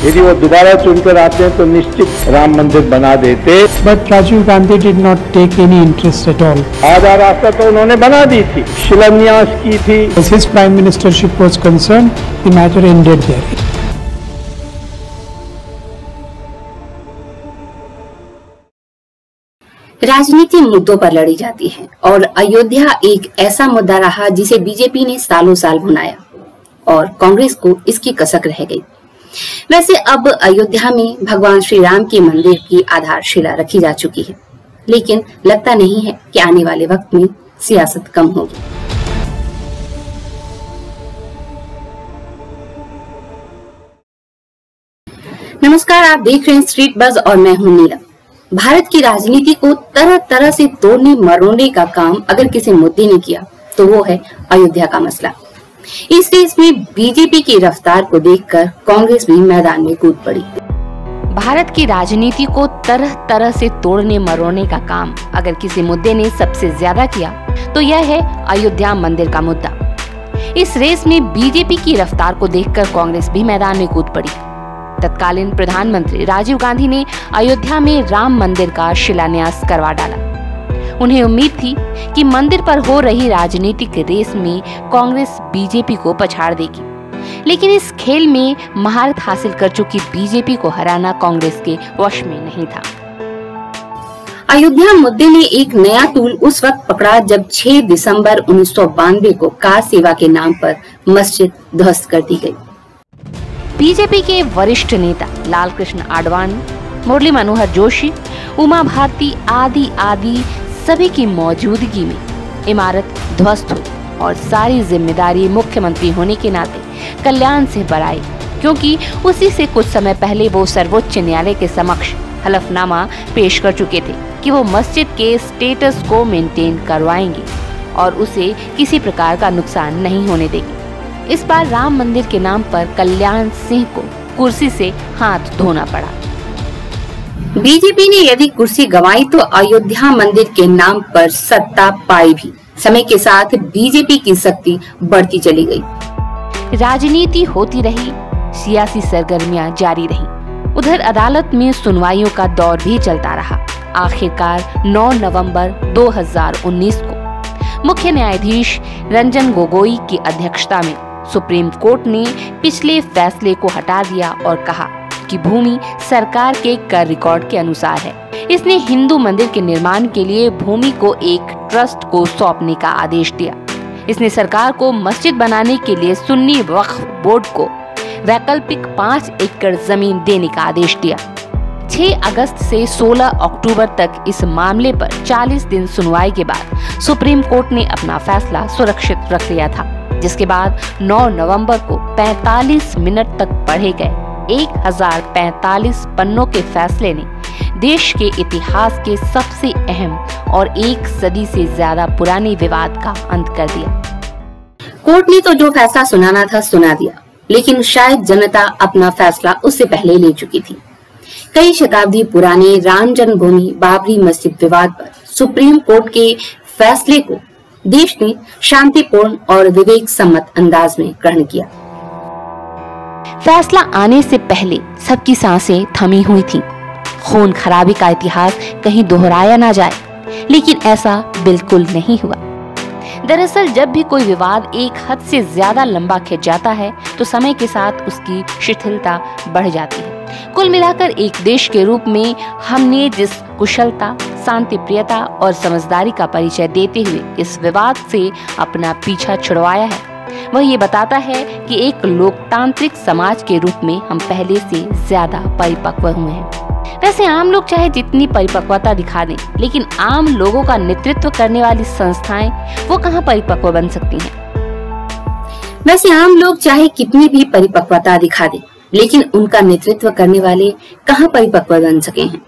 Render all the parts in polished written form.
यदि वो दोबारा चुनकर आते हैं तो निश्चित राम मंदिर बना देते। But Rajiv Gandhi did not take any interest at all. आधा रास्ता तो उन्होंने बना दी थी, शिलान्यास की थी। As his prime ministership was concerned, the matter ended there. राजनीति मुद्दों पर लड़ी जाती है और अयोध्या एक ऐसा मुद्दा रहा जिसे बीजेपी ने सालों साल भुनाया और कांग्रेस को इसकी कसक रह गई। वैसे अब अयोध्या में भगवान श्री राम के मंदिर की आधारशिला रखी जा चुकी है, लेकिन लगता नहीं है कि आने वाले वक्त में सियासत कम होगी। नमस्कार, आप देख रहे हैं स्ट्रीट बज़ और मैं हूं नीलम। भारत की राजनीति को तरह तरह से तोड़ने मरोड़ने का काम अगर किसी मुद्दे ने किया तो वो है अयोध्या का मसला। इस रेस में बीजेपी की रफ्तार को देखकर कांग्रेस भी मैदान में कूद पड़ी। भारत की राजनीति को तरह तरह से तोड़ने मरोड़ने का काम अगर किसी मुद्दे ने सबसे ज्यादा किया तो यह है अयोध्या मंदिर का मुद्दा। इस रेस में बीजेपी की रफ्तार को देखकर कांग्रेस भी मैदान में कूद पड़ी। तत्कालीन प्रधानमंत्री राजीव गांधी ने अयोध्या में राम मंदिर का शिलान्यास करवा डाला। उन्हें उम्मीद थी कि मंदिर पर हो रही राजनीतिक रेस में कांग्रेस बीजेपी को पछाड़ देगी, लेकिन इस खेल में महारत हासिल कर चुकी बीजेपी को हराना कांग्रेस के वश में नहीं था। अयोध्या मुद्दे ने एक नया टूल उस वक्त पकड़ा जब 6 दिसंबर 1992 को कार सेवा के नाम पर मस्जिद ध्वस्त कर दी गई। बीजेपी के वरिष्ठ नेता लालकृष्ण आडवाणी, मुरली मनोहर जोशी, उमा भारती आदि सभी की मौजूदगी में इमारत ध्वस्त हुई और सारी जिम्मेदारी मुख्यमंत्री होने के नाते कल्याण से बराई, क्योंकि उसी से कुछ समय पहले वो सर्वोच्च न्यायालय के समक्ष हलफनामा पेश कर चुके थे कि वो मस्जिद के स्टेटस को मेंटेन करवाएंगे और उसे किसी प्रकार का नुकसान नहीं होने देंगे। इस बार राम मंदिर के नाम पर कल्याण सिंह को कुर्सी से हाथ धोना पड़ा। बीजेपी ने यदि कुर्सी गंवाई तो अयोध्या मंदिर के नाम पर सत्ता पाई भी। समय के साथ बीजेपी की शक्ति बढ़ती चली गई। राजनीति होती रही, सियासी सरगर्मियां जारी रहीं। उधर अदालत में सुनवाइयों का दौर भी चलता रहा। आखिरकार 9 नवंबर 2019 को मुख्य न्यायाधीश रंजन गोगोई की अध्यक्षता में सुप्रीम कोर्ट ने पिछले फैसले को हटा दिया और कहा कि भूमि सरकार के कर रिकॉर्ड के अनुसार है। इसने हिंदू मंदिर के निर्माण के लिए भूमि को एक ट्रस्ट को सौंपने का आदेश दिया। इसने सरकार को मस्जिद बनाने के लिए सुन्नी वक्फ बोर्ड को वैकल्पिक 5 एकड़ जमीन देने का आदेश दिया। 6 अगस्त से 16 अक्टूबर तक इस मामले पर 40 दिन सुनवाई के बाद सुप्रीम कोर्ट ने अपना फैसला सुरक्षित रख लिया था, जिसके बाद 9 नवंबर को 45 मिनट तक पढ़े गए 1045 पन्नों के फैसले ने देश के इतिहास के सबसे अहम और 1 सदी से ज्यादा पुराने विवाद का अंत कर दिया। कोर्ट ने तो जो फैसला सुनाना था सुना दिया, लेकिन शायद जनता अपना फैसला उससे पहले ले चुकी थी। कई शताब्दी पुराने राम जन्मभूमि बाबरी मस्जिद विवाद पर सुप्रीम कोर्ट के फैसले को देश ने शांतिपूर्ण और विवेक सम्मत अंदाज में ग्रहण किया। फैसला आने से पहले सबकी सांसें थमी हुई थीं। खून खराबी का इतिहास कहीं दोहराया ना जाए, लेकिन ऐसा बिल्कुल नहीं हुआ। दरअसल जब भी कोई विवाद एक हद से ज्यादा लंबा खिंच जाता है तो समय के साथ उसकी शिथिलता बढ़ जाती है। कुल मिलाकर एक देश के रूप में हमने जिस कुशलता, शांति प्रियता और समझदारी का परिचय देते हुए इस विवाद से अपना पीछा छुड़वाया है, वह ये बताता है कि एक लोकतांत्रिक समाज के रूप में हम पहले से ज्यादा परिपक्व हुए हैं। वैसे आम लोग चाहे जितनी परिपक्वता दिखा दें, लेकिन आम लोगों का नेतृत्व करने वाली संस्थाएं वो कहाँ परिपक्व बन सकती हैं? वैसे आम लोग चाहे कितनी भी परिपक्वता दिखा दें, लेकिन उनका नेतृत्व करने वाले कहाँ परिपक्व बन सके हैं?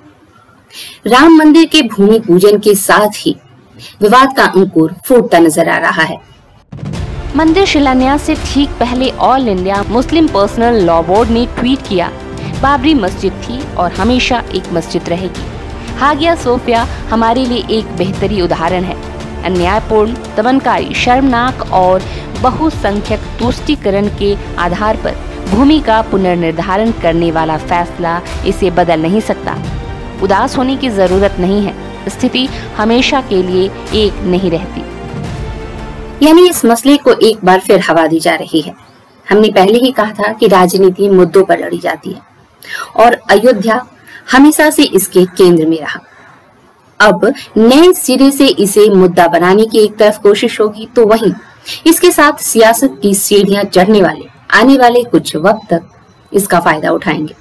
राम मंदिर के भूमि पूजन के साथ ही विवाद का अंकुर फूटता नजर आ रहा है। मंदिर शिलान्यास से ठीक पहले all India Muslim personal law board ने ट्वीट किया, बाबरी मस्जिद थी और हमेशा एक मस्जिद रहेगी। हागिया सोफिया हमारे लिए एक बेहतरीन उदाहरण है। अन्यायपूर्ण, दमनकारी, शर्मनाक और बहुसंख्यक तुष्टीकरण के आधार पर भूमि का पुनर्निर्धारण करने वाला फैसला इसे बदल नहीं सकता। उदास होने की जरूरत नहीं है, स्थिति हमेशा के लिए एक नहीं रहती। यानी इस मसले को एक बार फिर हवा दी जा रही है। हमने पहले ही कहा था कि राजनीति मुद्दों पर लड़ी जाती है और अयोध्या हमेशा से इसके केंद्र में रहा। अब नए सिरे से इसे मुद्दा बनाने की एक तरफ कोशिश होगी तो वहीं इसके साथ सियासत की सीढ़ियां चढ़ने वाले आने वाले कुछ वक्त तक इसका फायदा उठाएंगे।